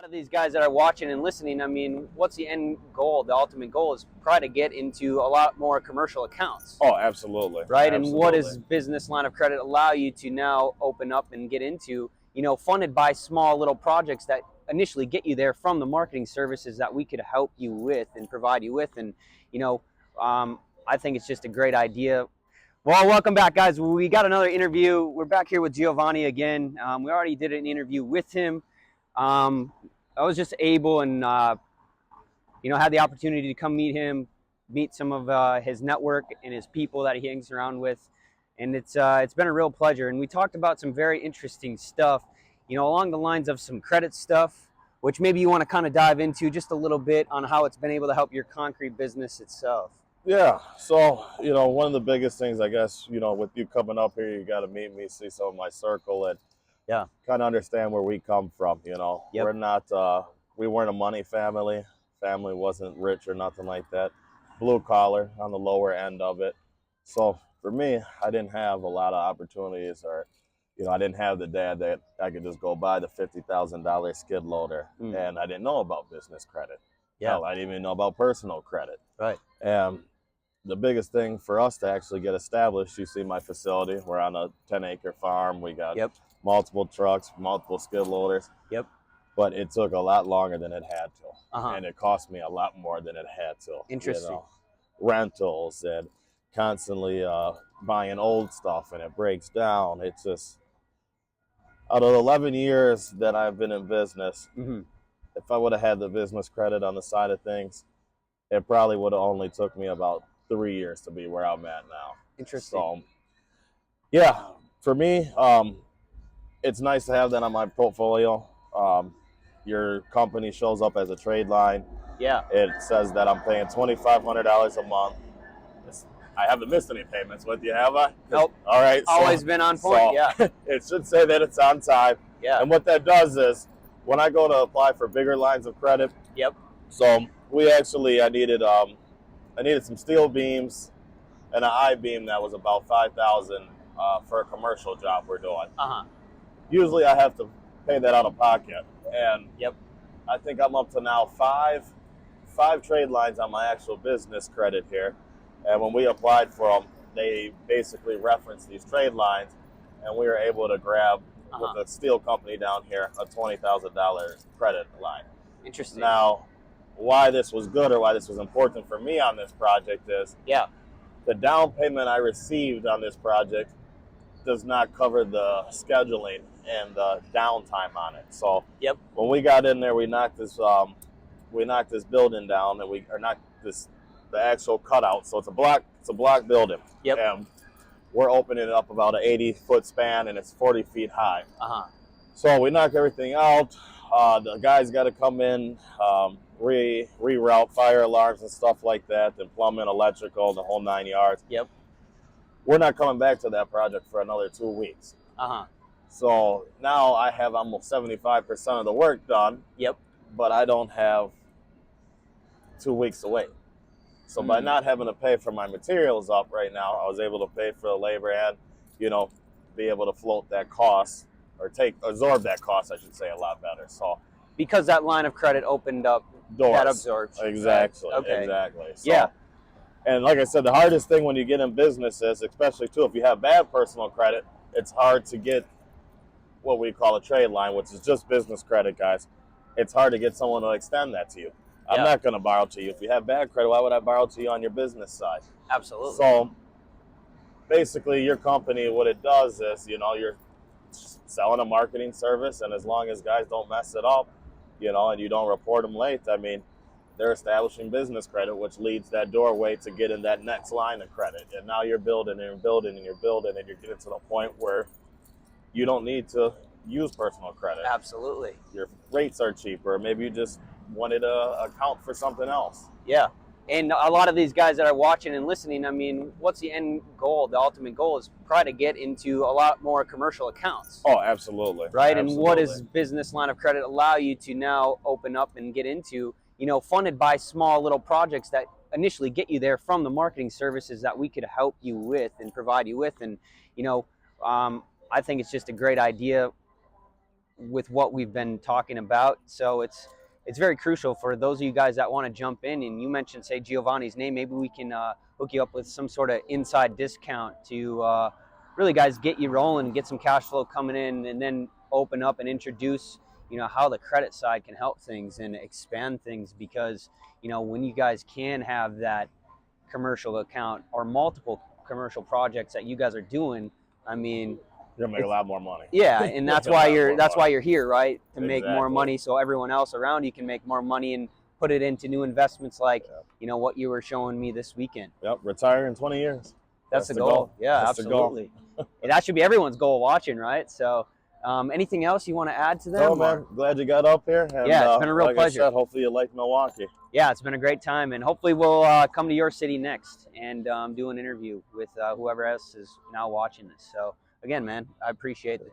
of these guys that are watching and listening, I mean, what's the end goal? The ultimate goal is probably to get into a lot more commercial accounts. Oh, absolutely. Right? Absolutely. And what does business line of credit allow you to now open up and get into, funded by small little projects that initially get you there from the marketing services that we could help you with and provide you with. And, I think it's just a great idea. Well, welcome back, guys. We got another interview. We're back here with Giovanni again. We already did an interview with him. I was just able and, had the opportunity to come meet him, meet some of his network and his people that he hangs around with. And it's been a real pleasure. And we talked about some very interesting stuff, along the lines of some credit stuff, which maybe you want to kind of dive into just a little bit on how it's been able to help your concrete business itself. Yeah. So, one of the biggest things, I guess, with you coming up here, you got to meet me, see some of my circle, and kind of understand where we come from. Yep. We're not, we weren't a money family. Family wasn't rich or nothing like that. Blue collar on the lower end of it. So for me, I didn't have a lot of opportunities, or, I didn't have the dad that I could just go buy the $50,000 skid loader, and I didn't know about business credit. Yeah. Hell, I didn't even know about personal credit. Right. And the biggest thing for us to actually get established, you see my facility, we're on a 10-acre farm. We got multiple trucks, multiple skid loaders. Yep. But it took a lot longer than it had to. Uh-huh. And it cost me a lot more than it had to. Interesting. Rentals and constantly buying old stuff, and it breaks down. It's just, out of 11 years that I've been in business, if I would have had the business credit on the side of things, it probably would have only took me about 3 years to be where I'm at now. Interesting. So, yeah, for me, it's nice to have that on my portfolio. Your company shows up as a trade line. Yeah. It says that I'm paying $2,500 a month. I haven't missed any payments with you, have I? Nope. All right. Always been on point, yeah. It should say that it's on time. Yeah. And what that does is, when I go to apply for bigger lines of credit, so we actually, I needed some steel beams and an I-beam that was about $5,000 for a commercial job we're doing. Uh-huh. Usually I have to pay that out of pocket. And I think I'm up to now five trade lines on my actual business credit here. And when we applied for them, they basically referenced these trade lines, and we were able to grab, with a steel company down here, a $20,000 credit line. Interesting. Now, why this was good, or why this was important for me on this project is, the down payment I received on this project does not cover the scheduling and the downtime on it. So when we got in there, we knocked this building down, and we knocked the actual cutout. So it's a block building. And we're opening it up about an 80-foot span, and it's 40 feet high. So we knock everything out. The guys got to come in, reroute fire alarms and stuff like that, and plumbing, electrical, the whole 9 yards. We're not coming back to that project for another 2 weeks. So now I have almost 75% of the work done. But I don't have 2 weeks to wait. So by not having to pay for my materials up right now, I was able to pay for the labor and, be able to float that cost, or absorb that cost, I should say, a lot better. So because that line of credit opened up doors. That absorption. Exactly. Right? Okay. Exactly. So, and like I said, the hardest thing when you get in business is, especially too, if you have bad personal credit, it's hard to get what we call a trade line, which is just business credit, guys. It's hard to get someone to extend that to you. I'm not going to borrow to you. If you have bad credit, why would I borrow to you on your business side? Absolutely. So basically, your company, what it does is, you're selling a marketing service, and as long as guys don't mess it up, and you don't report them late, I mean, they're establishing business credit, which leads that doorway to get in that next line of credit. And now you're building and you're building and you're building, and you're getting to the point where you don't need to use personal credit. Absolutely. Your rates are cheaper. Maybe you just wanted to account for something else. Yeah. And a lot of these guys that are watching and listening, I mean, what's the end goal? The ultimate goal is probably to get into a lot more commercial accounts. Oh, absolutely. Right? Absolutely. And what does business line of credit allow you to now open up and get into, funded by small little projects that initially get you there from the marketing services that we could help you with and provide you with. And, I think it's just a great idea. with what we've been talking about. So it's very crucial for those of you guys that want to jump in. And you mentioned, say, Giovanni's name. Maybe we can hook you up with some sort of inside discount to really, guys, get you rolling, get some cash flow coming in, and then open up and introduce, how the credit side can help things and expand things. Because, when you guys can have that commercial account or multiple commercial projects that you guys are doing, I mean, you're gonna make a lot more money. Yeah, and that's why you're here, right? To make more Exactly. money, so everyone else around you can make more money and put it into new investments, like what you were showing me this weekend. Yep, retire in 20 years. That's the goal. Yeah, That's absolutely. That should be everyone's goal watching, right? So, anything else you want to add to them? No, man. Glad you got up here. And, yeah, it's been a real pleasure. I said, hopefully you like Milwaukee. Yeah, it's been a great time, and hopefully we'll come to your city next and do an interview with whoever else is now watching this. So, again, man, I appreciate the time.